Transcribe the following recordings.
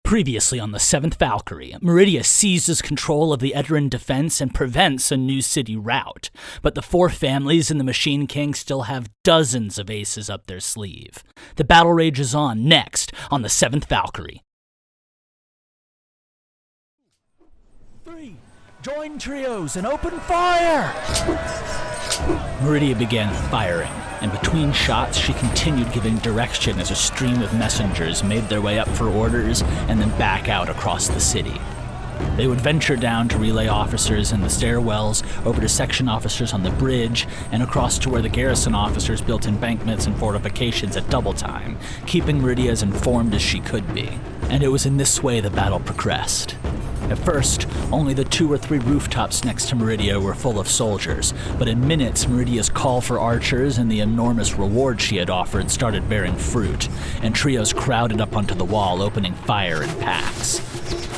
Previously on the Seventh Valkyrie, Meridia seizes control of the Edaran defense and prevents a new city rout, but the four families in the Machine King still have dozens of aces up their sleeve. The battle rages on next on the Seventh Valkyrie. 3. Join trios and open fire! Meridia began firing, and between shots she continued giving direction as a stream of messengers made their way up for orders and then back out across the city. They would venture down to relay officers in the stairwells, over to section officers on the bridge, and across to where the garrison officers built embankments and fortifications at double time, keeping Meridia as informed as she could be. And it was in this way the battle progressed. At first, only the 2 or 3 rooftops next to Meridia were full of soldiers, but in minutes Meridia's call for archers and the enormous reward she had offered started bearing fruit, and trios crowded up onto the wall, opening fire in packs.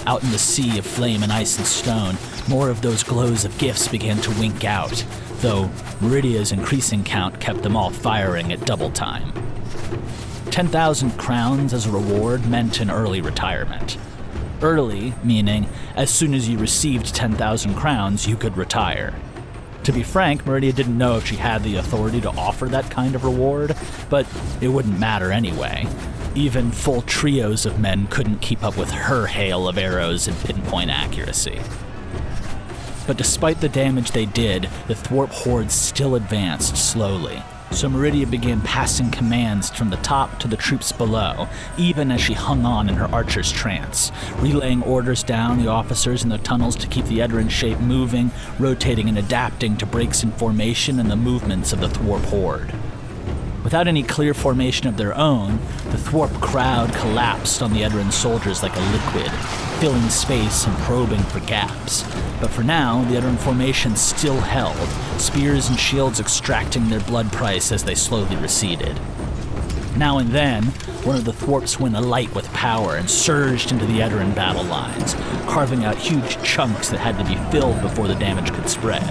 Out in the sea of flame and ice and stone, more of those glows of gifts began to wink out, though Meridia's increasing count kept them all firing at double time. 10,000 crowns as a reward meant an early retirement. Early, meaning as soon as you received 10,000 crowns, you could retire. To be frank, Meridia didn't know if she had the authority to offer that kind of reward, but it wouldn't matter anyway. Even full trios of men couldn't keep up with her hail of arrows and pinpoint accuracy. But despite the damage they did, the thwart hordes still advanced slowly. So Meridia began passing commands from the top to the troops below, even as she hung on in her archer's trance, relaying orders down the officers in the tunnels to keep the Edaran shape moving, rotating and adapting to breaks in formation and the movements of the thwart horde. Without any clear formation of their own, the thwart crowd collapsed on the Edaran soldiers like a liquid, filling space and probing for gaps. But for now, the Edaran formation still held, spears and shields extracting their blood price as they slowly receded. Now and then, one of the thwarts went alight with power and surged into the Edaran battle lines, carving out huge chunks that had to be filled before the damage could spread.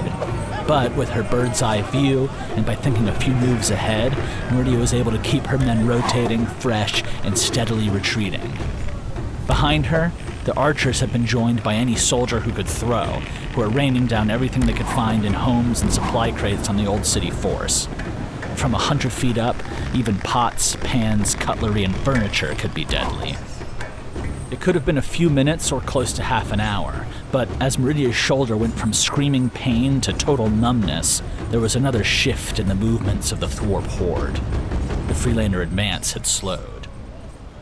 But with her bird's eye view, and by thinking a few moves ahead, Meridia was able to keep her men rotating, fresh, and steadily retreating. Behind her, the archers had been joined by any soldier who could throw, who were raining down everything they could find in homes and supply crates on the old city force. From 100 feet up, even pots, pans, cutlery, and furniture could be deadly. It could have been a few minutes or close to half an hour, but as Meridia's shoulder went from screaming pain to total numbness, there was another shift in the movements of the thwart horde. The Freelander advance had slowed.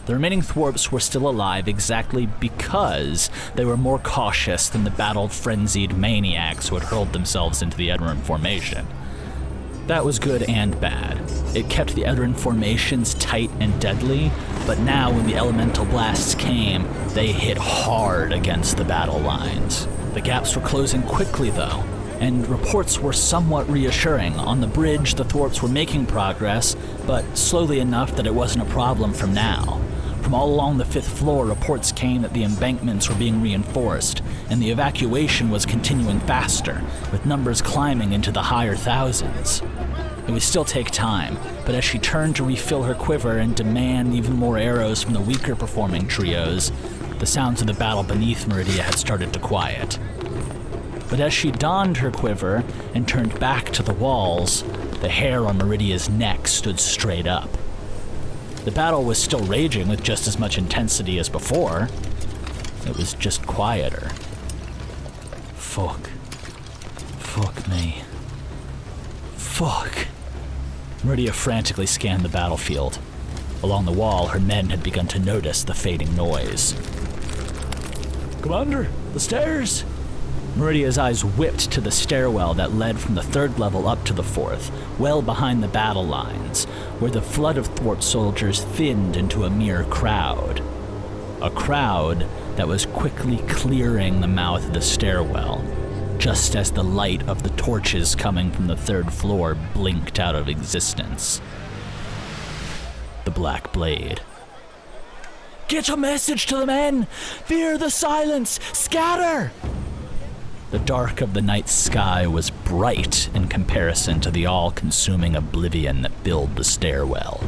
The remaining thwarps were still alive exactly because they were more cautious than the battle-frenzied maniacs who had hurled themselves into the Edaran formation. That was good and bad. It kept the Edaran formations tight and deadly, but now when the elemental blasts came, they hit hard against the battle lines. The gaps were closing quickly though, and reports were somewhat reassuring. On the bridge, the thwarps were making progress, but slowly enough that it wasn't a problem from now. From all along the 5th floor, reports came that the embankments were being reinforced, and the evacuation was continuing faster, with numbers climbing into the higher thousands. It would still take time, but as she turned to refill her quiver and demand even more arrows from the weaker performing trios, the sounds of the battle beneath Meridia had started to quiet. But as she donned her quiver and turned back to the walls, the hair on Meridia's neck stood straight up. The battle was still raging with just as much intensity as before. It was just quieter. Fuck. Fuck me. Fuck. Meridia frantically scanned the battlefield. Along the wall, her men had begun to notice the fading noise. Commander, the stairs! Meridia's eyes whipped to the stairwell that led from the 3rd level up to the 4th, well behind the battle lines, where the flood of thwart soldiers thinned into a mere crowd. A crowd that was quickly clearing the mouth of the stairwell, just as the light of the torches coming from the 3rd floor blinked out of existence. The Black Blade. Get a message to the men! Fear the silence! Scatter! The dark of the night sky was bright in comparison to the all-consuming oblivion that filled the stairwell,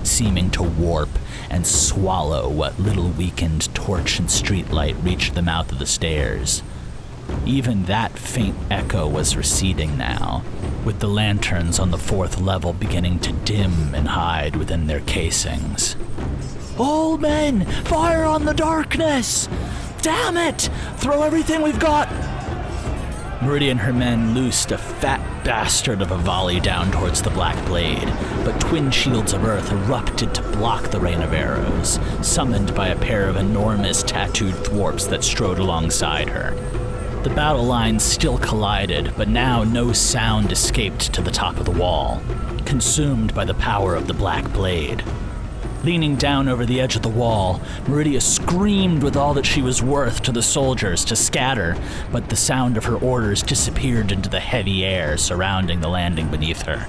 seeming to warp and swallow what little weakened torch and streetlight reached the mouth of the stairs. Even that faint echo was receding now, with the lanterns on the 4th level beginning to dim and hide within their casings. "All men, fire on the darkness! Damn it! Throw everything we've got!" Meridia and her men loosed a fat bastard of a volley down towards the Black Blade, but twin shields of earth erupted to block the rain of arrows, summoned by a pair of enormous tattooed thwarps that strode alongside her. The battle lines still collided, but now no sound escaped to the top of the wall, consumed by the power of the Black Blade. Leaning down over the edge of the wall, Meridia screamed with all that she was worth to the soldiers to scatter, but the sound of her orders disappeared into the heavy air surrounding the landing beneath her.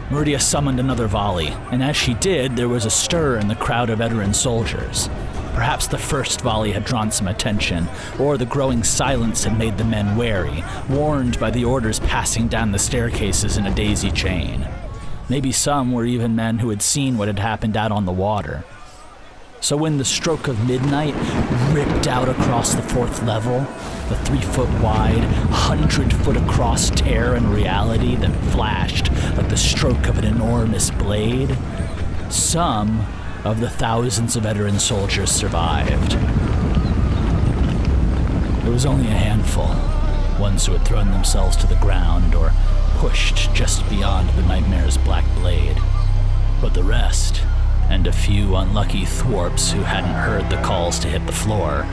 Meridia summoned another volley, and as she did, there was a stir in the crowd of Edaran soldiers. Perhaps the first volley had drawn some attention, or the growing silence had made the men wary, warned by the orders passing down the staircases in a daisy chain. Maybe some were even men who had seen what had happened out on the water. So when the stroke of midnight ripped out across the 4th level, the 3-foot wide, 100-foot across tear in reality that flashed like the stroke of an enormous blade, some of the thousands of Edaran soldiers survived. It was only a handful, ones who had thrown themselves to the ground or pushed just beyond the nightmare's Black Blade. But the rest, and a few unlucky thwarps who hadn't heard the calls to hit the floor,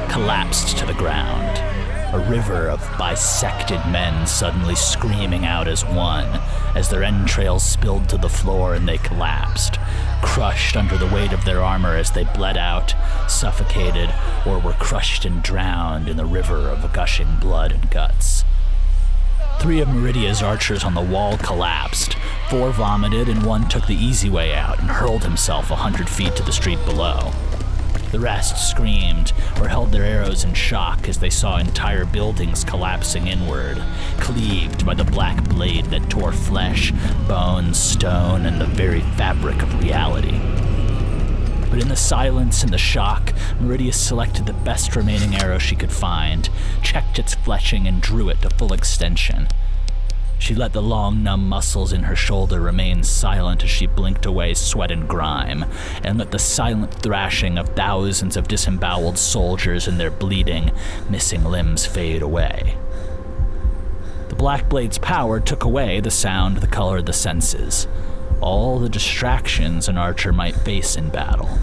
collapsed to the ground, a river of bisected men suddenly screaming out as one, as their entrails spilled to the floor and they collapsed, crushed under the weight of their armor as they bled out, suffocated, or were crushed and drowned in the river of gushing blood and guts. 3 of Meridia's archers on the wall collapsed, 4 vomited, and 1 took the easy way out and hurled himself 100 feet to the street below. The rest screamed or held their arrows in shock as they saw entire buildings collapsing inward, cleaved by the Black Blade that tore flesh, bones, stone, and the very fabric of reality. But in the silence and the shock, Meridia selected the best remaining arrow she could find, checked its fleshing, and drew it to full extension. She let the long, numb muscles in her shoulder remain silent as she blinked away sweat and grime, and let the silent thrashing of thousands of disemboweled soldiers and their bleeding, missing limbs fade away. The Black Blade's power took away the sound, the color, the senses, all the distractions an archer might face in battle,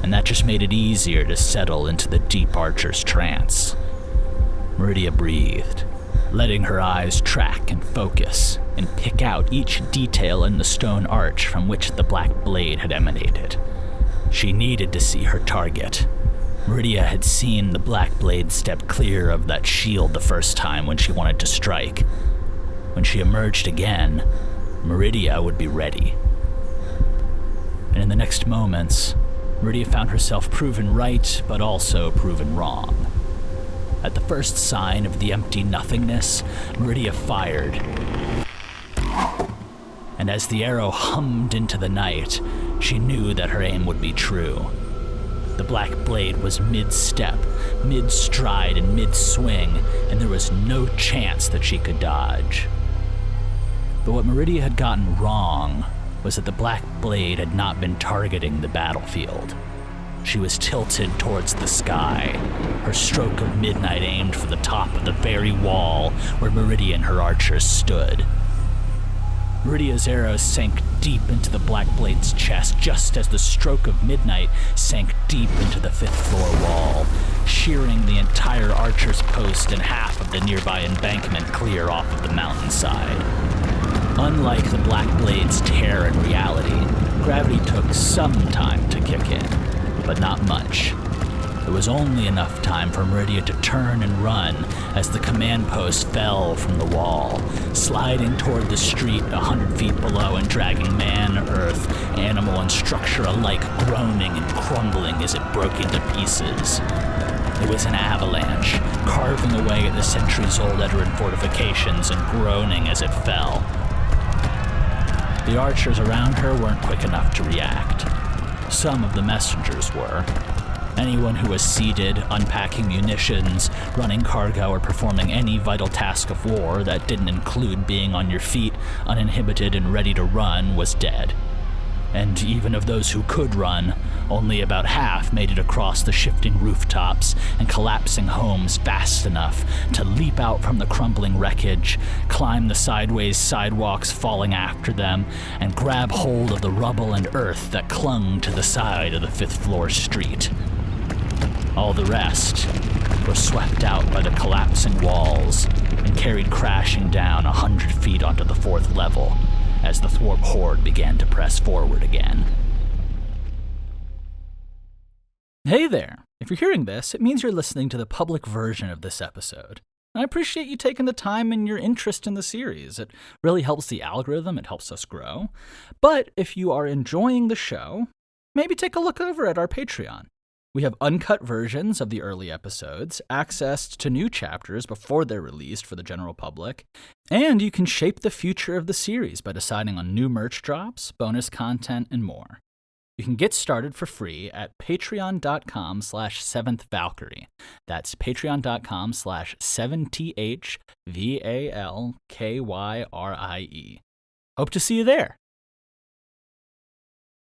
and that just made it easier to settle into the deep archer's trance. Meridia breathed, letting her eyes track and focus and pick out each detail in the stone arch from which the Black Blade had emanated. She needed to see her target. Meridia had seen the Black Blade step clear of that shield the first time when she wanted to strike. When she emerged again, Meridia would be ready. And in the next moments, Meridia found herself proven right, but also proven wrong. At the first sign of the empty nothingness, Meridia fired. And as the arrow hummed into the night, she knew that her aim would be true. The Black Blade was mid-step, mid-stride, and mid-swing, and there was no chance that she could dodge. But what Meridia had gotten wrong was that the Black Blade had not been targeting the battlefield. She was tilted towards the sky, her stroke of midnight aimed for the top of the very wall where Meridia and her archers stood. Meridia's arrows sank deep into the Black Blade's chest just as the stroke of midnight sank deep into the 5th floor wall, shearing the entire archer's post and half of the nearby embankment clear off of the mountainside. Unlike the Black Blade's tear in reality, gravity took some time to kick in, but not much. There was only enough time for Meridia to turn and run as the command post fell from the wall, sliding toward the street 100 feet below and dragging man, earth, animal, and structure alike groaning and crumbling as it broke into pieces. It was an avalanche, carving away at the centuries-old Edaran fortifications and groaning as it fell. The archers around her weren't quick enough to react. Some of the messengers were. Anyone who was seated, unpacking munitions, running cargo, or performing any vital task of war that didn't include being on your feet, uninhibited and ready to run, was dead. And even of those who could run, only about half made it across the shifting rooftops and collapsing homes fast enough to leap out from the crumbling wreckage, climb the sideways sidewalks falling after them, and grab hold of the rubble and earth that clung to the side of the fifth-floor street. All the rest were swept out by the collapsing walls and carried crashing down 100 feet onto the fourth level as the Thwarp horde began to press forward again. Hey there! If you're hearing this, it means you're listening to the public version of this episode. I appreciate you taking the time and your interest in the series. It really helps the algorithm, it helps us grow. But if you are enjoying the show, maybe take a look over at our Patreon. We have uncut versions of the early episodes, access to new chapters before they're released for the general public, and you can shape the future of the series by deciding on new merch drops, bonus content, and more. You can get started for free at patreon.com/Seventh Valkyrie. That's patreon.com/7THVALKYRIE. Hope to see you there.